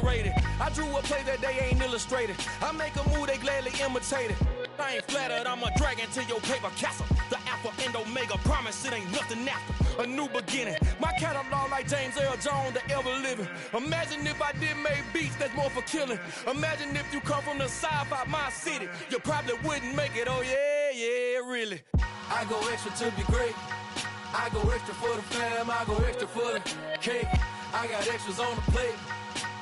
I drew a play that they ain't illustrated. I make a move, they gladly imitate it. I ain't flattered, I'm a dragon to your paper castle. The alpha and omega, promise it ain't nothing after. A new beginning, my catalog like James Earl Jones, the ever living. Imagine if I did make beats that's more for killing. Imagine if you come from the sci-fi, my city. You probably wouldn't make it, oh yeah, really. I go extra to be great. I go extra for the fam, I go extra for the cake. I got extras on the plate.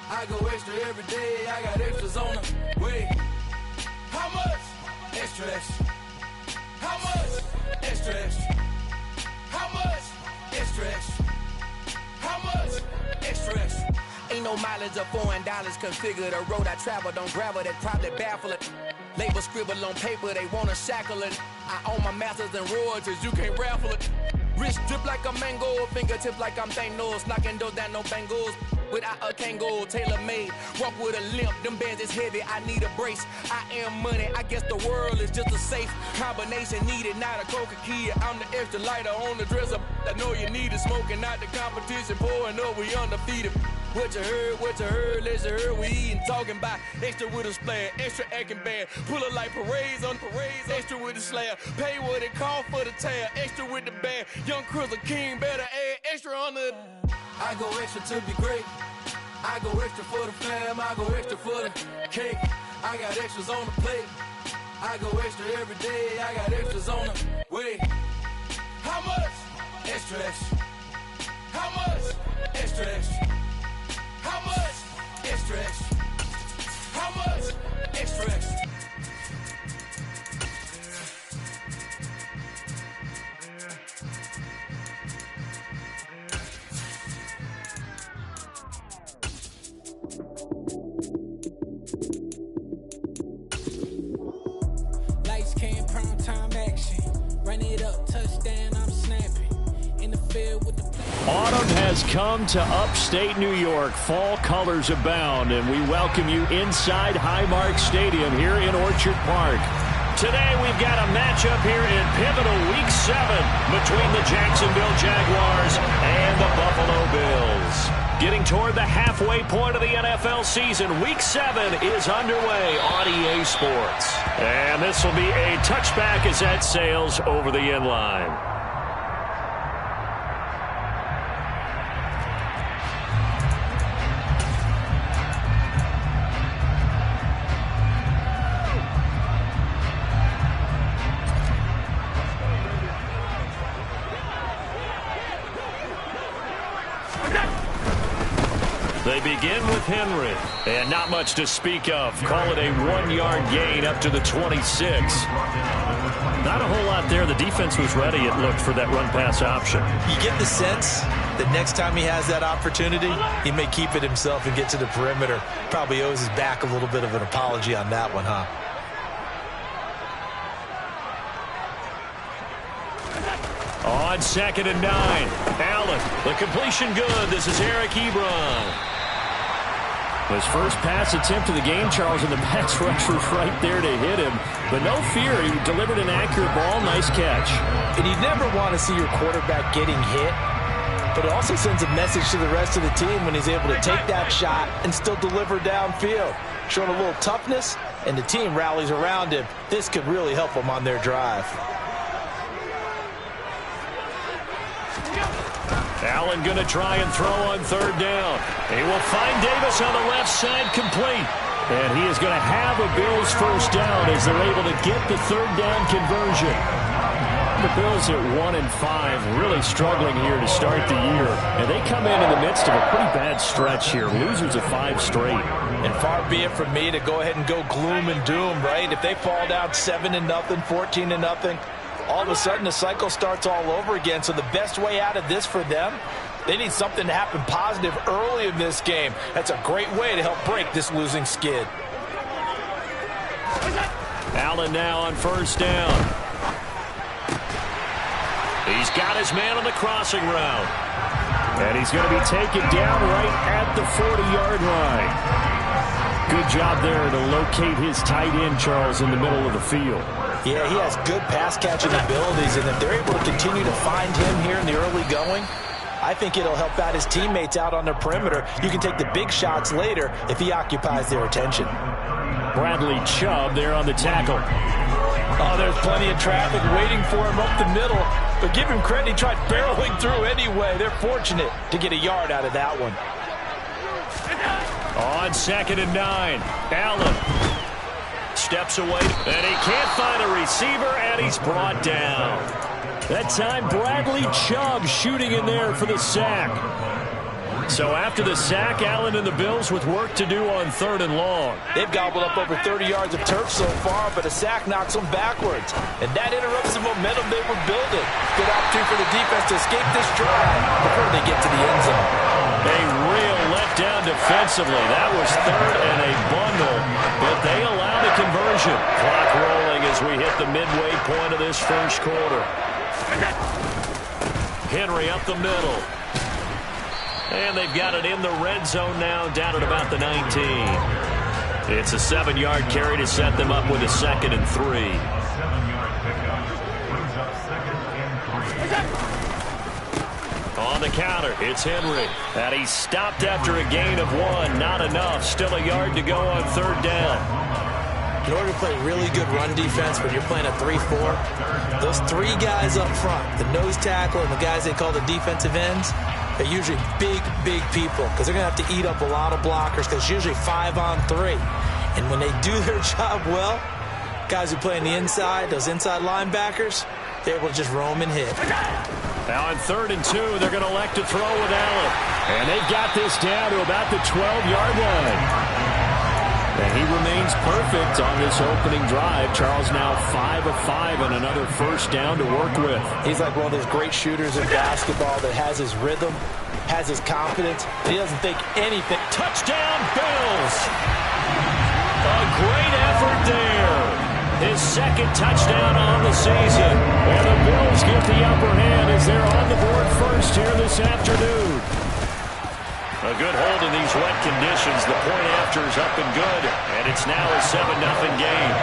I go extra every day, I got extras on the way. How much? Extra, extra. How much? Extra, extra. How much? Extra, extra. How much? Extra, extra. Ain't no mileage of $4 configure the road I travel. Don't gravel, that probably baffle it. Label scribble on paper, they wanna shackle it. I own my masters and royalties, you can't raffle it. Wrist drip like a mango, fingertips like I'm Thanos. Knocking those down, no bangles. Without a Kango, tailor-made. Walk with a limp, them bands is heavy, I need a brace. I am money, I guess the world is just a safe combination needed, not a coca-key. I'm the extra lighter on the dresser. I know you need it, smoking out the competition, pouring up, we undefeated. What you heard, let's hear we eating, talking about extra with a splash, extra acting bad, pull it like parades on parades, extra with the slab, pay what it cost for the tab, extra with the band, young Chris a king, better add extra on the. I go extra to be great, I go extra for the fam, I go extra for the cake, I got extras on the plate, I go extra every day, I got extras on the way. How much? Extra, extra. How much? Extra, extra. How much? Extra, extra. How much? Extra, extra. Lights came, prime time action. Run it up, touchdown, I'm snapping. In the field with the Autumn has come to upstate New York. Fall colors abound, and we welcome you inside Highmark Stadium here in Orchard Park. Today we've got a matchup here in pivotal Week 7 between the Jacksonville Jaguars and the Buffalo Bills. Getting toward the halfway point of the NFL season, Week 7 is underway on EA Sports. And this will be a touchback as that sails over the end line. They begin with Henry, and not much to speak of. Call it a 1-yard gain up to the 26. Not a whole lot there. The defense was ready, it looked, for that run-pass option. You get the sense that next time he has that opportunity, he may keep it himself and get to the perimeter. Probably owes his back a little bit of an apology on that one, huh? On 2nd and 9, Allen, the completion good. This is Eric Ebron. His first pass attempt of the game, Charles, and the pass rush was right there to hit him. But no fear, he delivered an accurate ball. Nice catch. And you never want to see your quarterback getting hit, but it also sends a message to the rest of the team when he's able to take that shot and still deliver downfield. Showing a little toughness, and the team rallies around him. This could really help them on their drive. Allen going to try and throw on 3rd down. He will find Davis on the left side, complete. And he is going to have a Bills first down as they're able to get the 3rd down conversion. The Bills at 1-5, really struggling here to start the year. And they come in the midst of a pretty bad stretch here. Losers of 5 straight. And far be it from me to go ahead and go gloom and doom, right? If they fall down 7-0, 14-0, all of a sudden the cycle starts all over again. So the best way out of this for them, they need something to happen positive early in this game. That's a great way to help break this losing skid. Allen now on 1st down. He's got his man on the crossing route. And he's going to be taken down right at the 40-yard line. Good job there to locate his tight end, Charles, in the middle of the field. Yeah, he has good pass-catching abilities, and if they're able to continue to find him here in the early going, I think it'll help out his teammates out on the perimeter. You can take the big shots later if he occupies their attention. Bradley Chubb there on the tackle. Oh, there's plenty of traffic waiting for him up the middle. But give him credit, he tried barreling through anyway. They're fortunate to get a yard out of that one. On 2nd and 9, Allen steps away, and he can't find a receiver, and he's brought down. That time, Bradley Chubb shooting in there for the sack. So after the sack, Allen and the Bills with work to do on 3rd and long. They've gobbled up over 30 yards of turf so far, but a sack knocks them backwards. And that interrupts the momentum they were building. Good opportunity for the defense to escape this drive before they get to the end zone. A real letdown defensively. That was 3rd and a bundle, but they allowed a conversion. Clock rolling as we hit the midway point of this first quarter. Henry up the middle. And they've got it in the red zone now, down at about the 19. It's a 7-yard carry to set them up with a 2nd and 3. On the counter, it's Henry. And he's stopped after a gain of 1. Not enough. Still a yard to go on 3rd down. In order to play really good run defense when you're playing a 3-4, those 3 guys up front, the nose tackle and the guys they call the defensive ends, they're usually big people because they're going to have to eat up a lot of blockers because it's usually 5-on-3. And when they do their job well, guys who play on the inside, those inside linebackers, they're able to just roam and hit. Now on 3rd and 2, they're going to elect to throw with Allen. And they've got this down to about the 12-yard line. And he remains perfect on this opening drive. Charles now 5 of 5 and another first down to work with. He's like one of those great shooters in basketball that has his rhythm, has his confidence, and he doesn't think anything. Touchdown, Bills! A great effort there. His 2nd touchdown on the season. And the Bills get the upper hand as they're on the board first here this afternoon. A good hold in these wet conditions. The point after is up and good, and it's now a 7-0 game.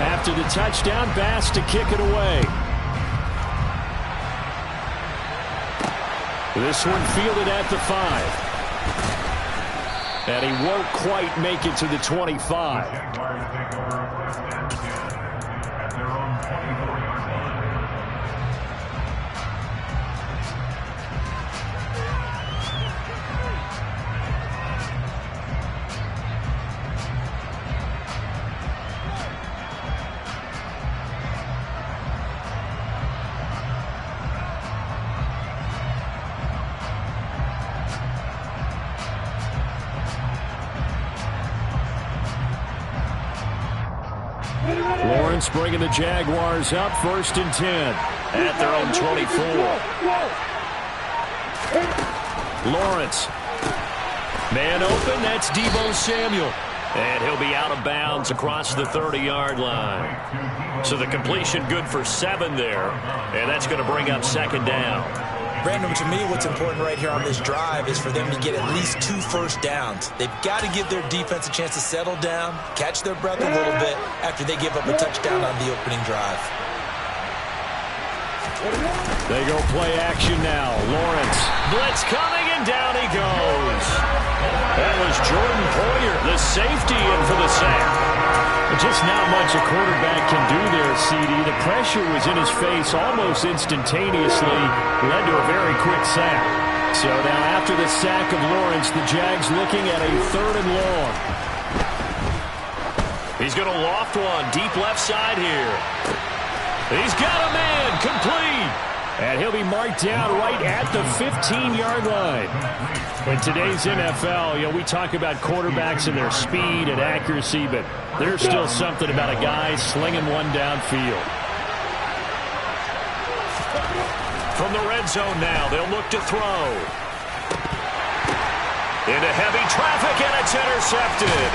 After the touchdown, Bass to kick it away. This one fielded at the 5. And he won't quite make it to the 25. Lawrence bringing the Jaguars up 1st and 10 at their own 24. Lawrence. Man open, that's Deebo Samuel. And he'll be out of bounds across the 30-yard line. So the completion good for 7 there. And that's going to bring up 2nd down. Brandon, to me, what's important right here on this drive is for them to get at least 2 first downs. They've got to give their defense a chance to settle down, catch their breath a little bit after they give up a touchdown on the opening drive. They go play action now. Lawrence. Blitz coming, and down he goes. That was Jordan Poyer, the safety, in for the sack. But just not much a quarterback can do there, CD. The pressure was in his face almost instantaneously, led to a very quick sack. So now after the sack of Lawrence, the Jags looking at a 3rd and long. He's going to loft one deep left side here. He's got a man, complete. And he'll be marked down right at the 15-yard line. In today's NFL, we talk about quarterbacks and their speed and accuracy, but there's still something about a guy slinging one downfield. From the red zone now, they'll look to throw. Into heavy traffic, and it's intercepted.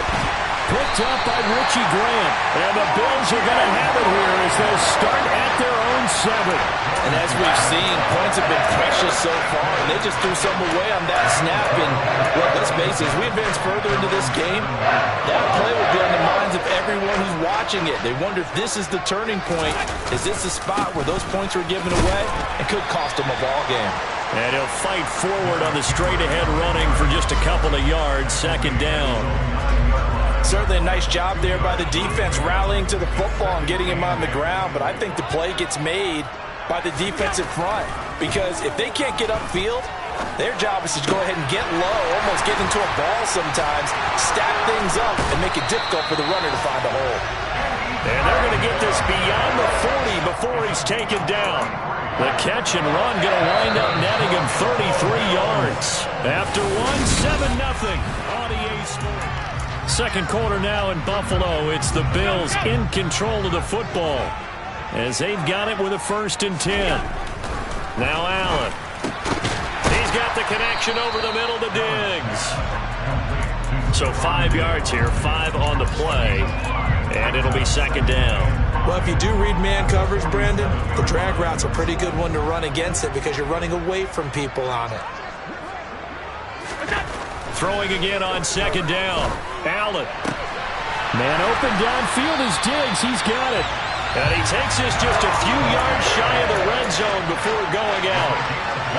picked up by Richie Grant. And the Bills are going to have it here as they'll start at their own 7. And as we've seen, points have been precious so far, and they just threw some away on that snap. And look, let's face it, as we advance further into this game, that play will be on the minds of everyone who's watching it. They wonder if this is the turning point. Is this the spot where those points were given away? It could cost them a ball game. And he'll fight forward on the straight-ahead running for just a couple of yards, 2nd down. Certainly a nice job there by the defense rallying to the football and getting him on the ground, but I think the play gets made by the defensive front because if they can't get upfield, their job is to go ahead and get low, almost get into a ball sometimes, stack things up, and make it difficult for the runner to find a hole. And they're going to get this beyond the 40 before he's taken down. The catch and run going to wind up netting him 33 yards. After 7-0 on EA Sports. Second quarter now in Buffalo. It's the Bills in control of the football as they've got it with a 1st and 10. Now Allen. He's got the connection over the middle to Diggs. So 5 yards here, 5 on the play, and it'll be 2nd down. Well, if you do read man coverage, Brandon, the drag route's a pretty good one to run against it because you're running away from people on it. Throwing again on 2nd down. Allen. Man open downfield is Diggs. He's got it. And he takes us just a few yards shy of the red zone before going out.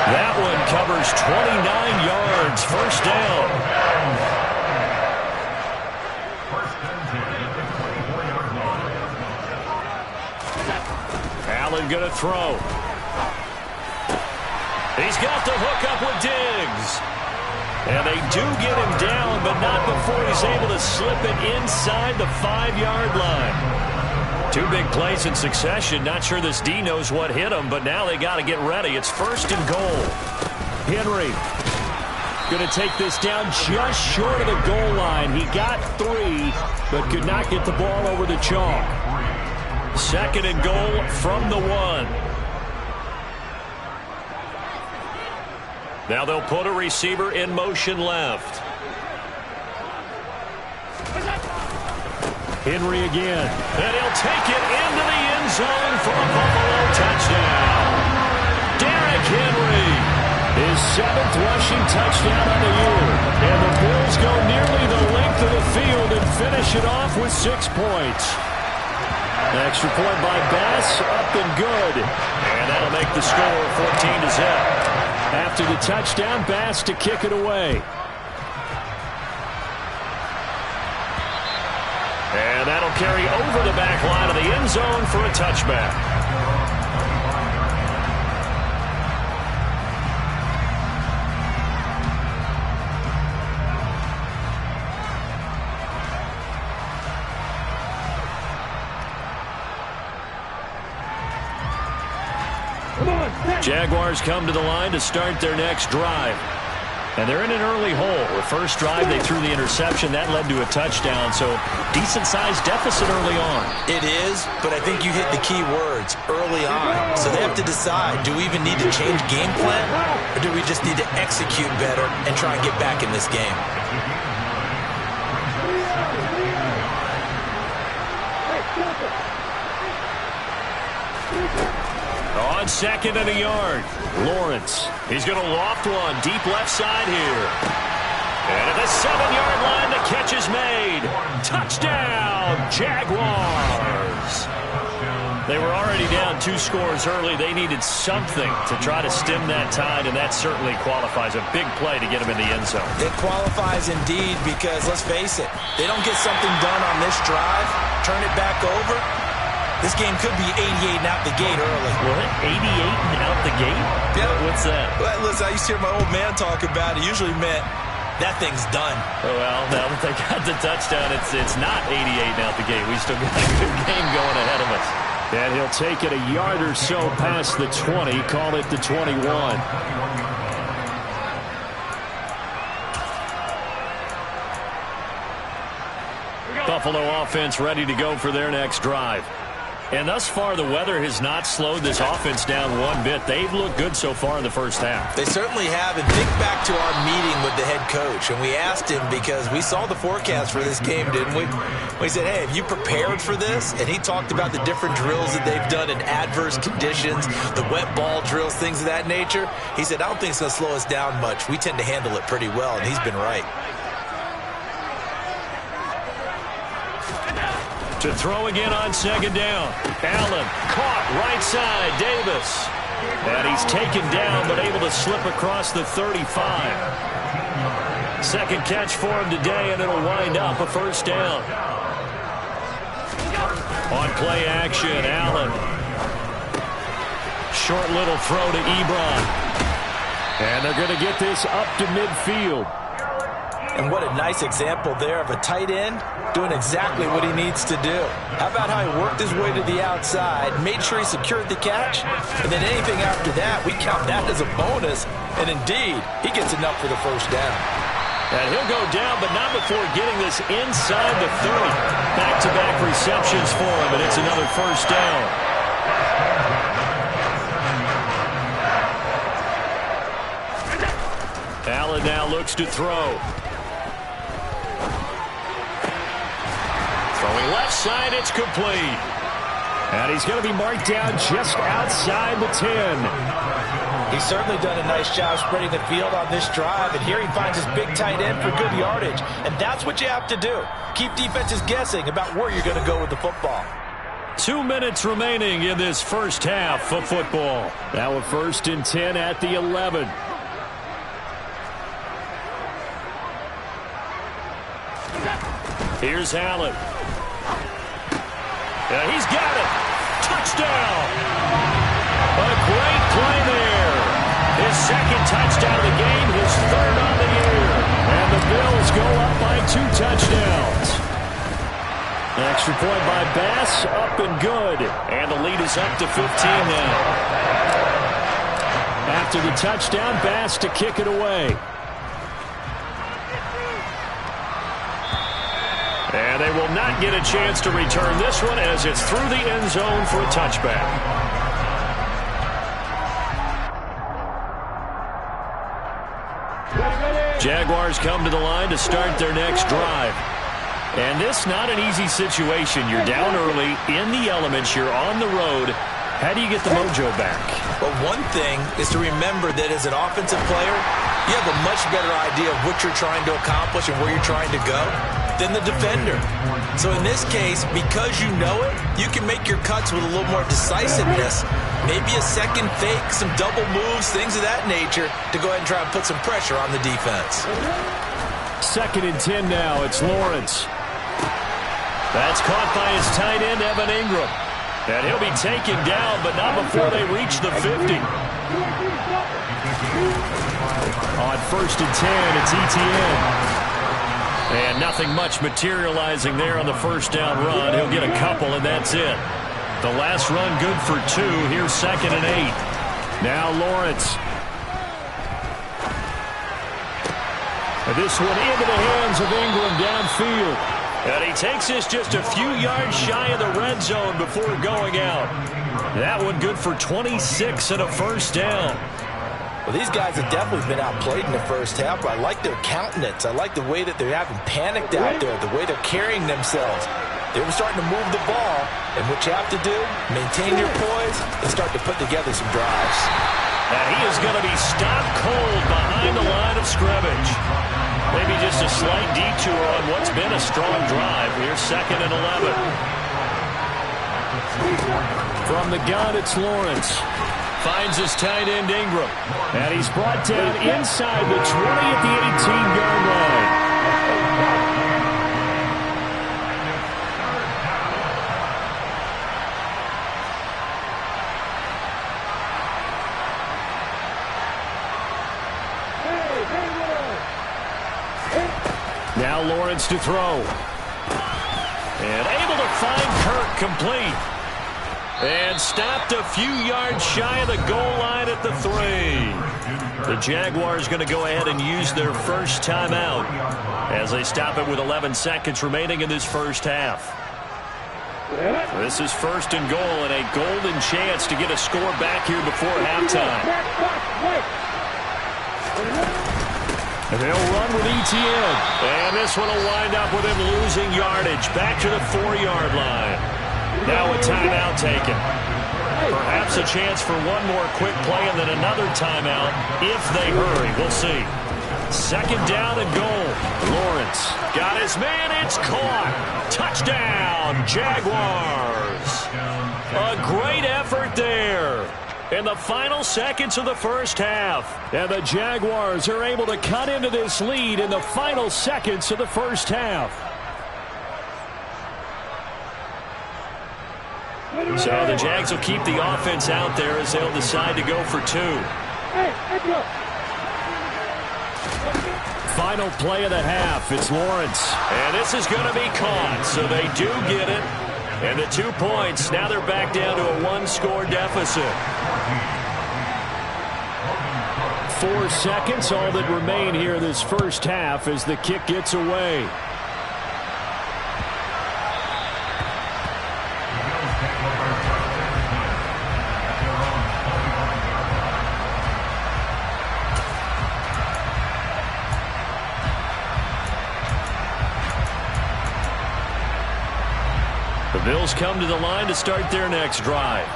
That one covers 29 yards. 1st down. Allen going to throw. He's got the hook up with Diggs. And they do get him down, but not before he's able to slip it inside the 5-yard line. 2 big plays in succession. Not sure this D knows what hit him, but now they got to get ready. It's 1st and goal. Henry going to take this down just short of the goal line. He got 3, but could not get the ball over the chalk. 2nd and goal from the 1. Now they'll put a receiver in motion left. Henry again. And he'll take it into the end zone for a Buffalo touchdown. Derrick Henry, his 7th rushing touchdown on the year. And the Bills go nearly the length of the field and finish it off with 6 points. Extra point by Bass, up and good. And that'll make the score 14-0. After the touchdown, Bass to kick it away. And that'll carry over the back line of the end zone for a touchback. Jaguars come to the line to start their next drive. And they're in an early hole. The first drive, they threw the interception. That led to a touchdown, so decent-sized deficit early on. It is, but I think you hit the key words, early on. So they have to decide, do we even need to change game plan, or do we just need to execute better and try and get back in this game? On 2nd and a yard, Lawrence. He's going to loft one deep left side here. And at the 7-yard line, the catch is made. Touchdown, Jaguars. They were already down 2 scores early. They needed something to try to stem that tide, and that certainly qualifies. A big play to get them in the end zone. It qualifies indeed because, let's face it, they don't get something done on this drive, turn it back over, this game could be 88 and out the gate early. What? 88 and out the gate? Yeah. What's that? Well, listen, I used to hear my old man talk about it. It usually meant that thing's done. Oh, well, now that they got the touchdown, it's not 88 and out the gate. We still got a good game going ahead of us. And he'll take it a yard or so past the 20, call it the 21. Buffalo offense ready to go for their next drive. And thus far, the weather has not slowed this offense down one bit. They've looked good so far in the first half. They certainly have. And think back to our meeting with the head coach. And we asked him, because we saw the forecast for this game, didn't we? We said, hey, have you prepared for this? And he talked about the different drills that they've done in adverse conditions, the wet ball drills, things of that nature. He said, I don't think it's going to slow us down much. We tend to handle it pretty well, and he's been right. To throw again on second down. Allen caught right side. Davis. And he's taken down but able to slip across the 35. Second catch for him today, and it'll wind up a first down. On play action, Allen. Short little throw to Ebron. And they're going to get this up to midfield. And what a nice example there of a tight end doing exactly what he needs to do. How about how he worked his way to the outside, made sure he secured the catch, and then anything after that, we count that as a bonus. And indeed, he gets enough for the first down. And he'll go down, but not before getting this inside the 30. Back-to-back receptions for him, and it's another first down. Allen now looks to throw. Throwing left side, it's complete. And he's going to be marked down just outside the 10. He's certainly done a nice job spreading the field on this drive, and here he finds his big tight end for good yardage. And that's what you have to do. Keep defenses guessing about where you're going to go with the football. 2 minutes remaining in this first half of football. Now a 1st and 10 at the 11. Here's Allen. Yeah, he's got it. Touchdown. A great play there. His second touchdown of the game, his third on the year. And the Bills go up by 2 touchdowns. Extra point by Bass, up and good. And the lead is up to 15 now. After the touchdown, Bass to kick it away. And they will not get a chance to return this one as it's through the end zone for a touchback. Jaguars come to the line to start their next drive. And this not an easy situation. You're down early, in the elements, you're on the road. How do you get the mojo back? Well, one thing is to remember that as an offensive player, you have a much better idea of what you're trying to accomplish and where you're trying to go than the defender. So in this case, because you know it, you can make your cuts with a little more decisiveness. Maybe a second fake, some double moves, things of that nature to go ahead and try and put some pressure on the defense. 2nd and 10 now. It's Lawrence. That's caught by his tight end, Evan Ingram. And he'll be taken down, but not before they reach the 50. On 1st and 10, it's ETN. And nothing much materializing there on the first down run. He'll get a couple, and that's it. The last run good for 2. Here's 2nd and 8. Now Lawrence. And this one into the hands of Ingram downfield. And he takes this just a few yards shy of the red zone before going out. That one good for 26 and a first down. Well, these guys have definitely been outplayed in the first half, but I like their countenance. I like the way that they're having panicked out there, the way they're carrying themselves. They were starting to move the ball, and what you have to do, maintain your poise and start to put together some drives. And he is going to be stopped cold behind the line of scrimmage. Maybe just a slight detour on what's been a strong drive. Here's 2nd and 11. From the gun, it's Lawrence. Finds his tight end, Ingram. And he's brought down inside the 20 at the 18-yard line. Now Lawrence to throw. And able to find Kirk complete. And stopped a few yards shy of the goal line at the 3. The Jaguars going to go ahead and use their first timeout as they stop it with 11 seconds remaining in this first half. This is first and goal and a golden chance to get a score back here before halftime. And they'll run with Etienne. And this one will wind up with him losing yardage back to the 4-yard line. Now a timeout taken. Perhaps a chance for one more quick play and then another timeout if they hurry. We'll see. Second down and goal. Lawrence got his man. It's caught. Touchdown, Jaguars. A great effort there in the final seconds of the first half. And the Jaguars are able to cut into this lead in the final seconds of the first half. So the Jags will keep the offense out there as they'll decide to go for 2. Final play of the half. It's Lawrence. And this is going to be caught. So they do get it. And the 2 points. Now they're back down to a 1-score deficit. 4 seconds, all that remain here this first half as the kick gets away. The Bills come to the line to start their next drive.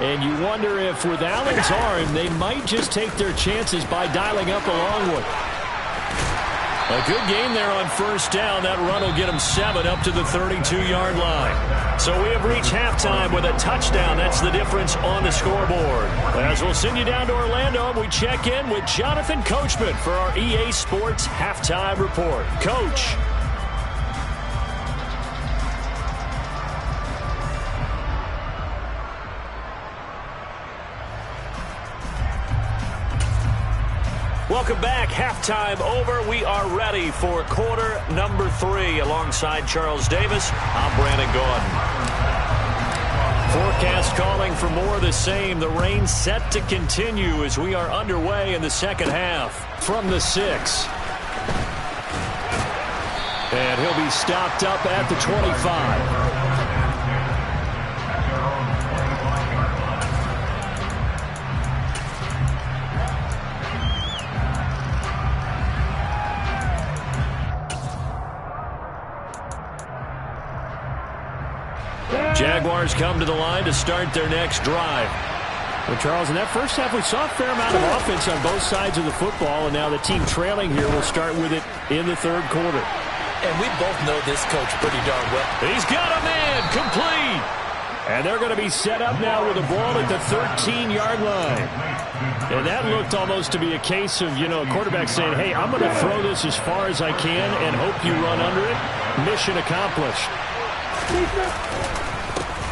And you wonder if with Allen's arm, they might just take their chances by dialing up a long one. A good game there on first down. That run will get them 7 up to the 32-yard line. So we have reached halftime with a touchdown. That's the difference on the scoreboard. As we'll send you down to Orlando, we check in with Jonathan Coachman for our EA Sports Halftime Report. Coach. Welcome back. Halftime over. We are ready for quarter number 3. Alongside Charles Davis, I'm Brandon Gordon. Forecast calling for more of the same. The rain set to continue as we are underway in the second half. From the 6. And he'll be stopped up at the 25. Jaguars come to the line to start their next drive. Well, Charles, in that first half, we saw a fair amount of offense on both sides of the football, and now the team trailing here will start with it in the third quarter. And we both know this coach pretty darn well. He's got a man, complete. And they're going to be set up now with the ball at the 13-yard line. And that looked almost to be a case of, a quarterback saying, hey, I'm going to throw this as far as I can and hope you run under it. Mission accomplished.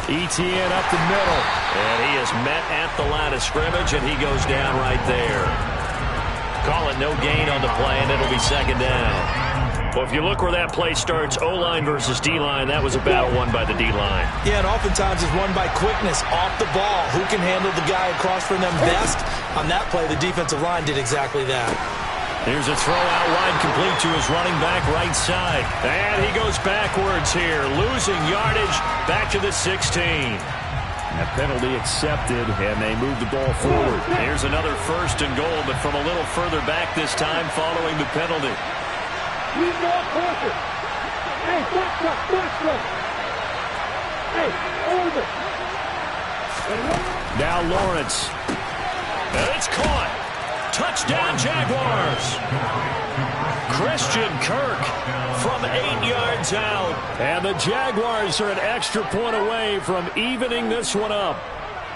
Etienne up the middle. And he is met at the line of scrimmage, and he goes down right there. Call it no gain on the play, and it'll be second down. Well, if you look where that play starts, O-line versus D-line, that was a battle won by the D-line. Yeah, and oftentimes it's won by quickness off the ball. Who can handle the guy across from them best? On that play, the defensive line did exactly that. Here's a throw out wide, complete to his running back right side. And he goes backwards here, losing yardage back to the 16. A penalty accepted, and they move the ball forward. Here's another first and goal, but from a little further back this time following the penalty. Now Lawrence. And it's caught. Touchdown, Jaguars. Christian Kirk from 8 yards out. And the Jaguars are an extra point away from evening this one up.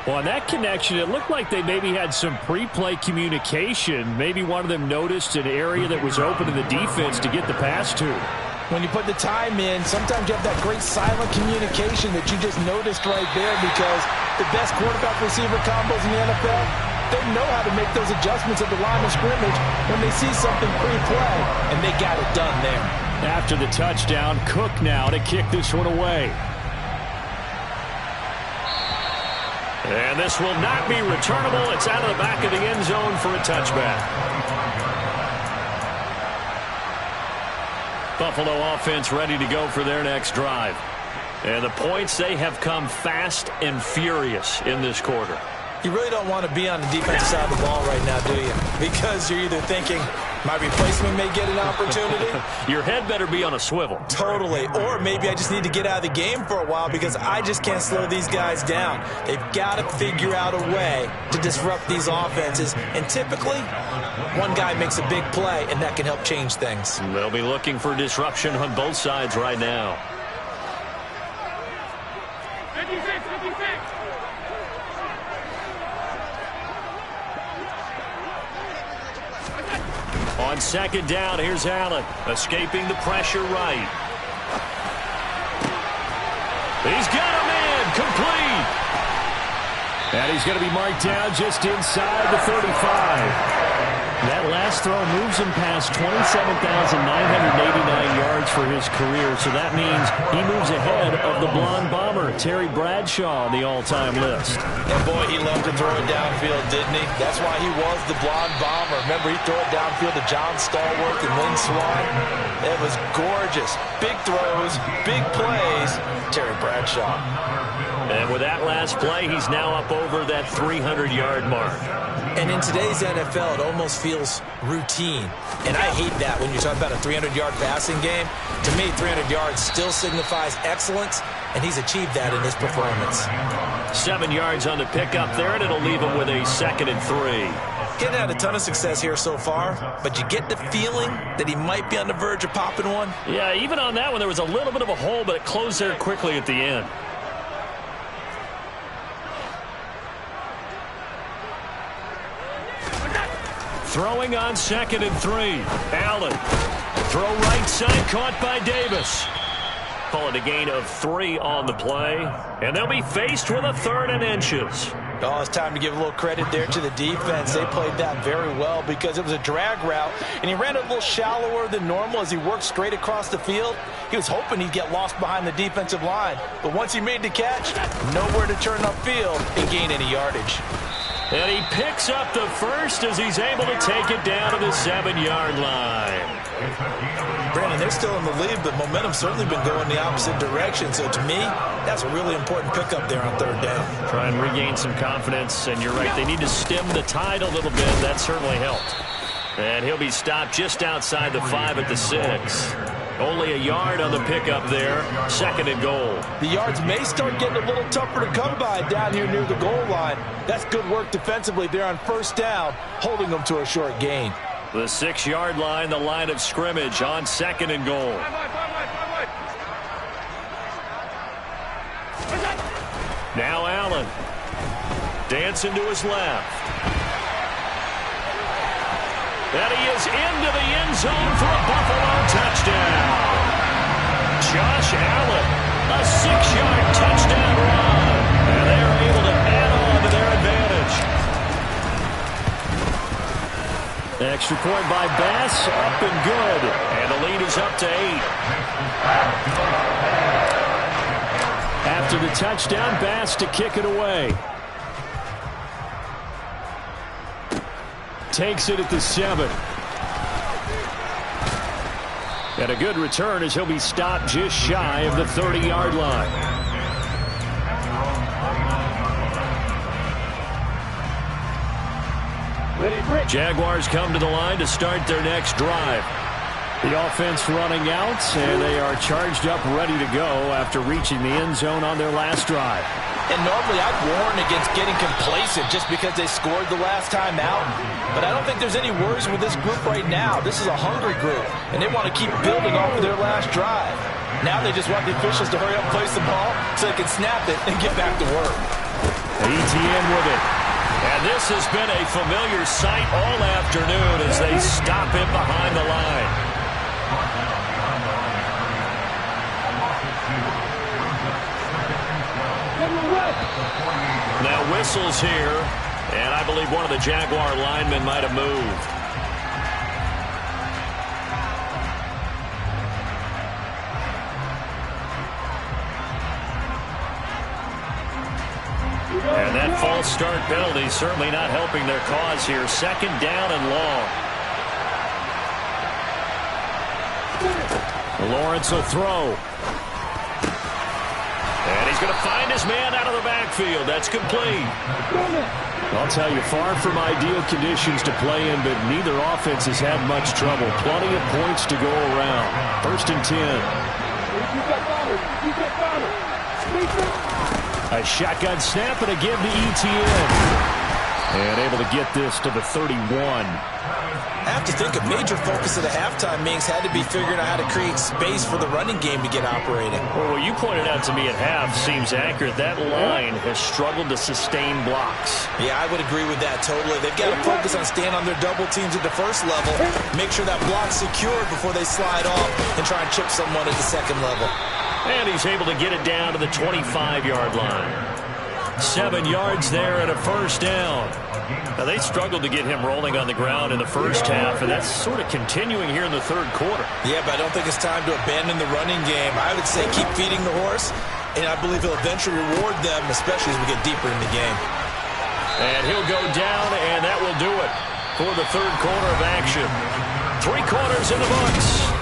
Well, on that connection, it looked like they maybe had some pre-play communication. Maybe one of them noticed an area that was open to the defense to get the pass to. When you put the time in, sometimes you have that great silent communication that you just noticed right there, because the best quarterback-receiver combos in the NFL, they know how to make those adjustments at the line of scrimmage when they see something pre-play, and they got it done there. After the touchdown, Cook now to kick this one away. And this will not be returnable. It's out of the back of the end zone for a touchback. Buffalo offense ready to go for their next drive. And the points, they have come fast and furious in this quarter. You really don't want to be on the defensive side of the ball right now, do you? Because you're either thinking, my replacement may get an opportunity. Your head better be on a swivel. Totally. Or maybe I just need to get out of the game for a while because I just can't slow these guys down. They've got to figure out a way to disrupt these offenses. And typically, one guy makes a big play, and that can help change things. They'll be looking for disruption on both sides right now. On second down, here's Allen, escaping the pressure right. He's got a man, complete. And he's going to be marked down just inside the 35. That last throw moves him past 27,989 yards for his career, so that means he moves ahead of the blonde bomber, Terry Bradshaw, on the all-time list. And boy, he loved to throw it downfield, didn't he? That's why he was the blonde bomber. Remember, he threw it downfield to John Stallworth and Lynn Swann. It was gorgeous. Big throws, big plays. Terry Bradshaw. And with that last play, he's now up over that 300-yard mark. And in today's NFL, it almost feels routine. And I hate that when you talk about a 300-yard passing game. To me, 300 yards still signifies excellence, and he's achieved that in this performance. 7 yards on the pickup there, and it'll leave him with a 2nd and 3. Getting had a ton of success here so far, but you get the feeling that he might be on the verge of popping one. Yeah, even on that one, there was a little bit of a hole, but it closed there quickly at the end. Throwing on 2nd and 3. Allen. Throw right side, caught by Davis. Call it a gain of 3 on the play. And they'll be faced with a 3rd and inches. Oh, it's time to give a little credit there to the defense. They played that very well because it was a drag route, and he ran it a little shallower than normal as he worked straight across the field. He was hoping he'd get lost behind the defensive line, but once he made the catch, nowhere to turn upfield and gain any yardage. And he picks up the first as he's able to take it down to the 7-yard line. Brandon, they're still in the lead, but momentum's certainly been going the opposite direction. So to me, that's a really important pickup there on 3rd down. Try and regain some confidence, and you're right, they need to stem the tide a little bit. That certainly helped. And he'll be stopped just outside the 5 at the 6. Only a yard on the pickup there. 2nd and goal. The yards may start getting a little tougher to come by down here near the goal line. That's good work defensively there on 1st down, holding them to a short gain. The 6-yard line, the line of scrimmage on 2nd and goal. Now Allen. Dancing to his left. And he is into the end zone for a Buffalo touchdown. Josh Allen, a 6-yard touchdown run. And they are able to add on to their advantage. Extra point by Bass, up and good. And the lead is up to 8. After the touchdown, Bass to kick it away. Takes it at the 7. And a good return as he'll be stopped just shy of the 30-yard line. Jaguars come to the line to start their next drive. The offense running out, and they are charged up, ready to go after reaching the end zone on their last drive. And normally I'd warn against getting complacent just because they scored the last time out. But I don't think there's any worries with this group right now. This is a hungry group, and they want to keep building off of their last drive. Now they just want the officials to hurry up and place the ball so they can snap it and get back to work. ETN with it. And this has been a familiar sight all afternoon as they stop him behind the line. Now whistles here, and I believe one of the Jaguar linemen might have moved. And that false start penalty certainly not helping their cause here. 2nd down and long. Lawrence will throw. He's going to find his man out of the backfield. That's complete. I'll tell you, far from ideal conditions to play in, but neither offense has had much trouble. Plenty of points to go around. 1st and 10. A shotgun snap and a give to ETN. And able to get this to the 31. I have to think a major focus of the halftime meetings had to be figuring out how to create space for the running game to get operating. Well, what you pointed out to me at half seems accurate. That line has struggled to sustain blocks. Yeah, I would agree with that totally. They've got to focus on staying on their double teams at the first level, make sure that block's secured before they slide off and try and chip someone at the second level. And he's able to get it down to the 25-yard line. 7 yards there and a 1st down. Now, they struggled to get him rolling on the ground in the first half, and that's sort of continuing here in the 3rd quarter. Yeah, but I don't think it's time to abandon the running game. I would say keep feeding the horse, and I believe he'll eventually reward them, especially as we get deeper in the game. And he'll go down, and that will do it for the 3rd quarter of action. 3 quarters in the books.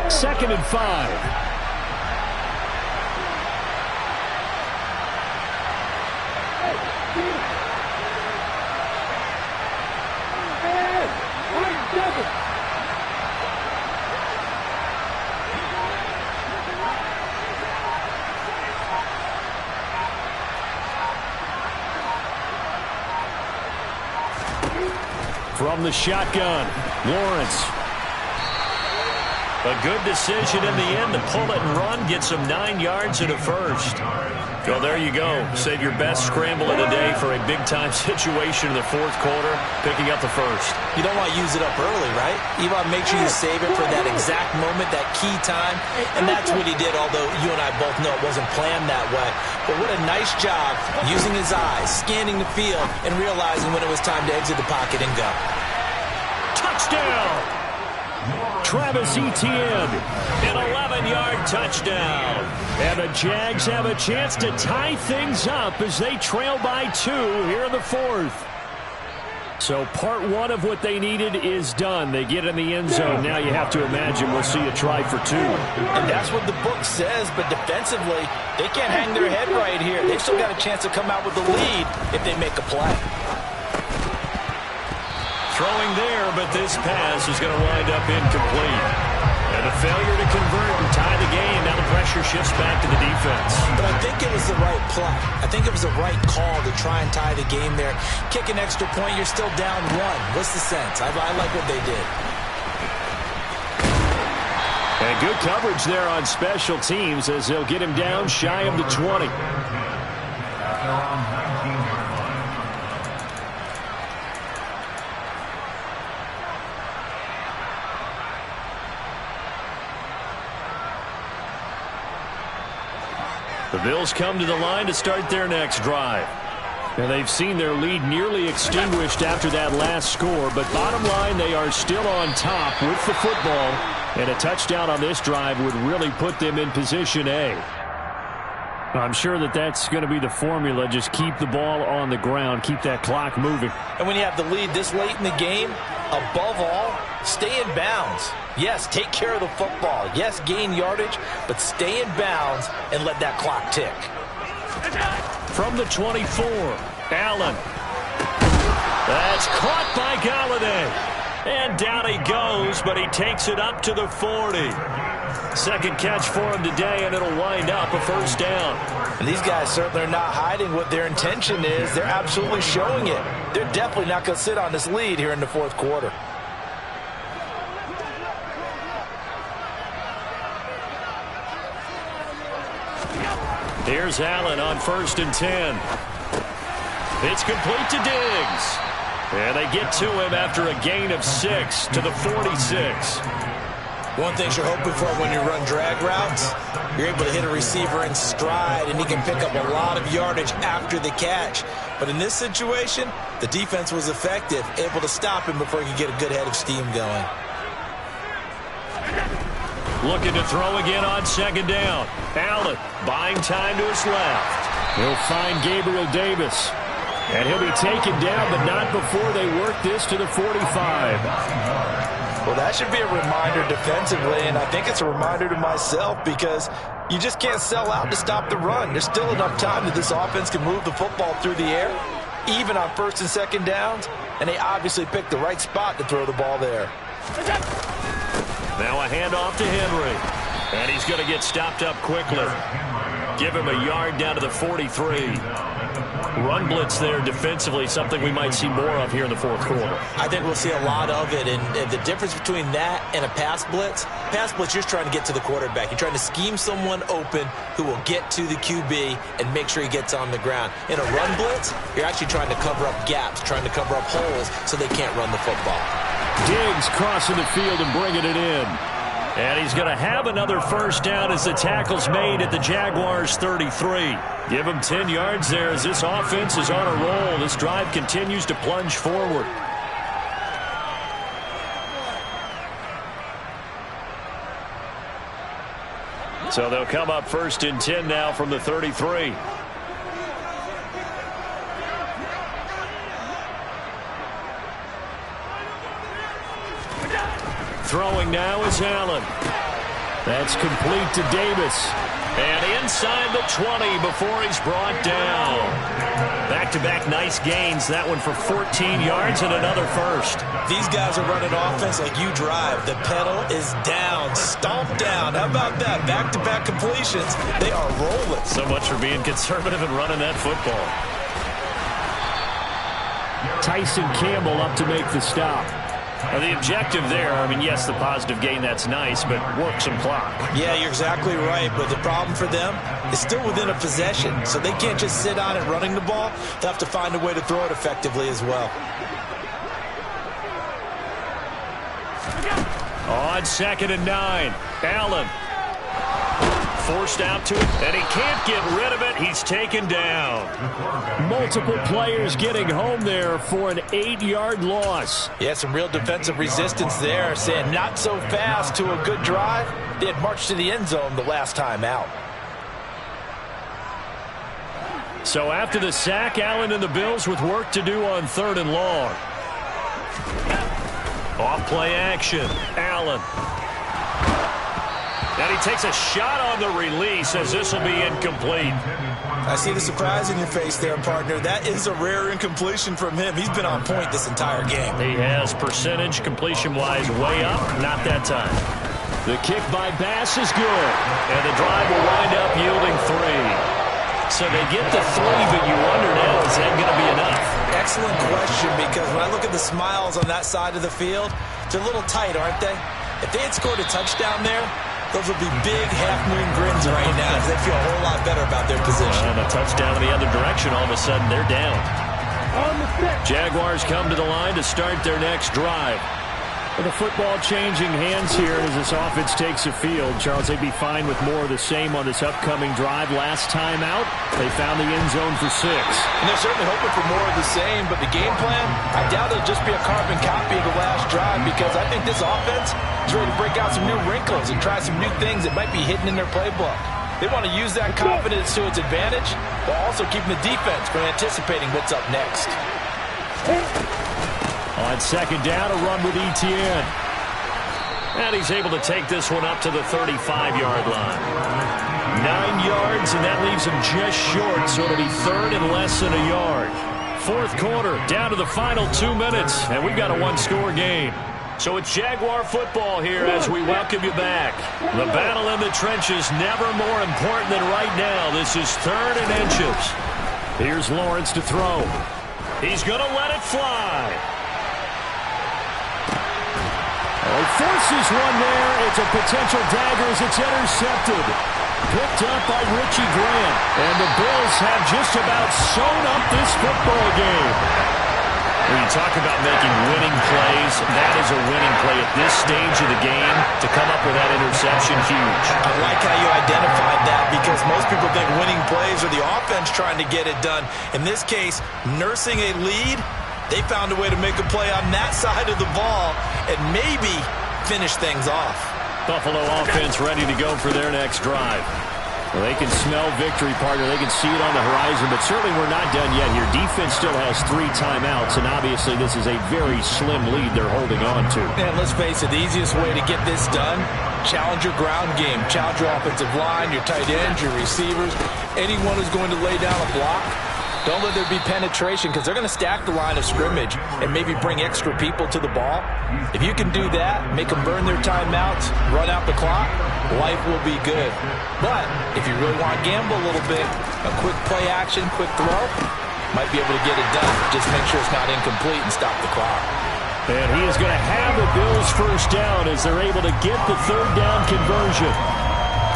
Second and 5. From the shotgun, Lawrence. A good decision in the end to pull it and run, get some 9 yards and a 1st. Well, there you go. Save your best scramble of the day for a big-time situation in the 4th quarter, picking up the 1st. You don't want to use it up early, right? You want to make sure you save it for that exact moment, that key time, and that's what he did, although you and I both know it wasn't planned that way. But what a nice job using his eyes, scanning the field, and realizing when it was time to exit the pocket and go. Touchdown! Travis Etienne, an 11-yard touchdown. And the Jags have a chance to tie things up as they trail by 2 here in the 4th. So part 1 of what they needed is done. They get in the end zone. Now you have to imagine we'll see a try for 2. And that's what the book says, but defensively, they can't hang their head right here. They've still got a chance to come out with the lead if they make a play. Throwing there, but this pass is going to wind up incomplete. And a failure to convert and tie the game. Now the pressure shifts back to the defense. But I think it was the right play. I think it was the right call to try and tie the game there. Kick an extra point, you're still down 1. What's the sense? I like what they did. And good coverage there on special teams as they'll get him down shy of the 20. The Bills come to the line to start their next drive. And they've seen their lead nearly extinguished after that last score. But bottom line, they are still on top with the football. And a touchdown on this drive would really put them in position A. I'm sure that that's going to be the formula. Just keep the ball on the ground. Keep that clock moving. And when you have the lead this late in the game, above all, stay in bounds. Yes, take care of the football. Yes, gain yardage, but stay in bounds and let that clock tick. From the 24, Allen. That's caught by Galladay. And down he goes, but he takes it up to the 40. Second catch for him today, and it'll wind up a 1st down. And these guys certainly are not hiding what their intention is. They're absolutely showing it. They're definitely not going to sit on this lead here in the 4th quarter. Here's Allen on 1st and 10. It's complete to Diggs. And they get to him after a gain of 6 to the 46. One thing you're hoping for when you run drag routes, you're able to hit a receiver in stride, and he can pick up a lot of yardage after the catch. But in this situation, the defense was effective, able to stop him before he could get a good head of steam going. Looking to throw again on second down. Allen buying time to his left. He'll find Gabriel Davis. And he'll be taken down, but not before they work this to the 45. Well, that should be a reminder defensively, and I think it's a reminder to myself because you just can't sell out to stop the run. There's still enough time that this offense can move the football through the air, even on first and second downs, and they obviously picked the right spot to throw the ball there. Now a handoff to Henry, and he's going to get stopped up quickly. Give him a yard down to the 43. Run blitz there defensively, something we might see more of here in the fourth quarter. I think we'll see a lot of it, and the difference between that and a pass blitz, you're trying to get to the quarterback. You're trying to scheme someone open who will get to the QB and make sure he gets on the ground. In a run blitz, you're actually trying to cover up gaps, trying to cover up holes so they can't run the football. Diggs crossing the field and bringing it in. And he's going to have another first down as the tackle's made at the Jaguars' 33. Give him 10 yards there as this offense is on a roll. This drive continues to plunge forward. So they'll come up first and 10 now from the 33. Throwing now is Allen. That's complete to Davis. And inside the 20 before he's brought down. Back-to-back nice gains. That one for 14 yards and another first. These guys are running offense like you drive. The pedal is down, stomped down. How about that? Back-to-back completions. They are rolling. So much for being conservative and running that football. Tyson Campbell up to make the stop. Now the objective there, I mean, yes, the positive gain, that's nice, but work some clock. Yeah, you're exactly right, but the problem for them is still within a possession, so they can't just sit on it running the ball. They'll have to find a way to throw it effectively as well. On 2nd and 9, Allen. Forced out to it, and he can't get rid of it. He's taken down. Multiple players getting home there for an 8-yard loss. Yeah, some real defensive resistance there, saying not so fast to a good drive. They had marched to the end zone the last time out. So after the sack, Allen and the Bills with work to do on 3rd and long. Off play action, Allen. And he takes a shot on the release as this will be incomplete. I see the surprise in your face there, partner. That is a rare incompletion from him. He's been on point this entire game. He has percentage completion-wise way up. Not that time. The kick by Bass is good. And the drive will wind up yielding 3. So they get the 3, but you wonder now, is that going to be enough? Excellent question, because when I look at the smiles on that side of the field, they're a little tight, aren't they? If they had scored a touchdown there, those would be big half-moon grins right now because they feel a whole lot better about their position. And a touchdown in the other direction, all of a sudden they're down. Jaguars come to the line to start their next drive. With the football changing hands here as this offense takes the field. Charles, they'd be fine with more of the same on this upcoming drive. Last time out, they found the end zone for 6. And they're certainly hoping for more of the same, but the game plan, I doubt it'll just be a carbon copy of the last drive because I think this offense is ready to break out some new wrinkles and try some new things that might be hidden in their playbook. They want to use that confidence to its advantage while also keeping the defense from anticipating what's up next. On 2nd down, a run with Etienne. And he's able to take this one up to the 35-yard line. 9 yards, and that leaves him just short, so it'll be 3rd and less than a yard. 4th quarter, down to the final 2 minutes, and we've got a 1-score game. So it's Jaguar football here as we welcome you back. The battle in the trenches never more important than right now. This is 3rd and inches. Here's Lawrence to throw. He's going to let it fly. He forces one there. It's a potential dagger as it's intercepted. Picked up by Richie Grant. And the Bills have just about sewn up this football game. When you talk about making winning plays, that is a winning play at this stage of the game. To come up with that interception, huge. I like how you identified that because most people think winning plays are the offense trying to get it done. In this case, nursing a lead, they found a way to make a play on that side of the ball and maybe finish things off. Buffalo offense ready to go for their next drive. Well, they can smell victory, partner. They can see it on the horizon, but certainly we're not done yet here. Defense still has 3 timeouts, and obviously this is a very slim lead they're holding on to. And let's face it, the easiest way to get this done, challenge your ground game. Challenge your offensive line, your tight ends, your receivers, anyone who's going to lay down a block. Don't let there be penetration because they're going to stack the line of scrimmage and maybe bring extra people to the ball. If you can do that, make them burn their timeouts, run out the clock, life will be good. But if you really want to gamble a little bit, a quick play action, quick throw, might be able to get it done. Just make sure it's not incomplete and stop the clock. And he is going to have the Bills first down as they're able to get the third down conversion.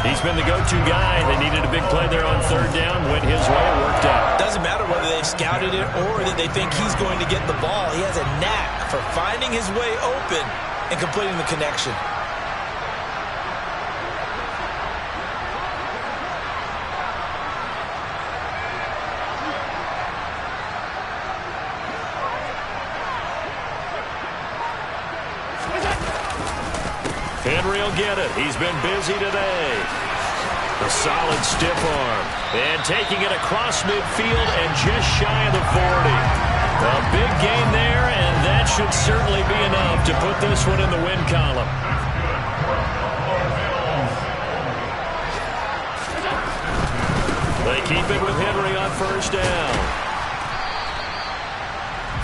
He's been the go-to guy. They needed a big play there on third down. Went his way. It worked out. Doesn't matter whether they've scouted it or that they think he's going to get the ball. He has a knack for finding his way open and completing the connection. Henry will get it. He's been busy today. A solid stiff arm. And taking it across midfield and just shy of the 40. A big gain there, and that should certainly be enough to put this one in the win column. They keep it with Henry on first down.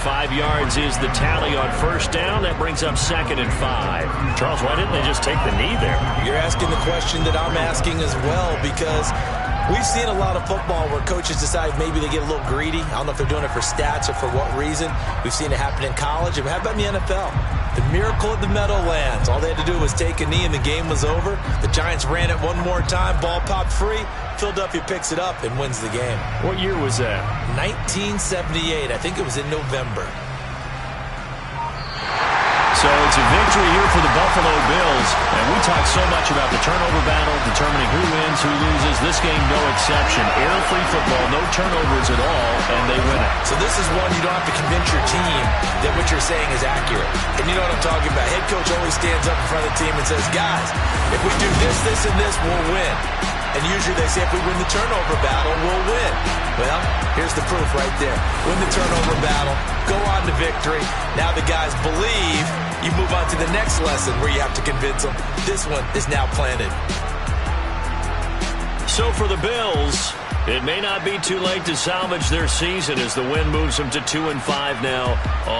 5 yards is the tally on first down. That brings up 2nd and 5. Charles, why didn't they just take the knee there? You're asking the question that I'm asking as well, because we've seen a lot of football where coaches decide maybe they get a little greedy. I don't know if they're doing it for stats or for what reason. We've seen it happen in college. And how about in the NFL? The miracle of the Meadowlands. All they had to do was take a knee and the game was over. The Giants ran it one more time. Ball popped free. Philadelphia picks it up and wins the game. What year was that? 1978. I think it was in November. So it's a victory here for the Buffalo Bills. And we talk so much about the turnover battle, determining who wins, who loses. This game, no exception. Error-free football, no turnovers at all, and they win it. So this is one you don't have to convince your team that what you're saying is accurate. And you know what I'm talking about. Head coach always stands up in front of the team and says, guys, if we do this, this, and this, we'll win. And usually they say if we win the turnover battle, we'll win. Well, here's the proof right there. Win the turnover battle, go on to victory. Now the guys believe. You move on to the next lesson where you have to convince them. This one is now planted. So for the Bills, it may not be too late to salvage their season as the win moves them to 2-5 now.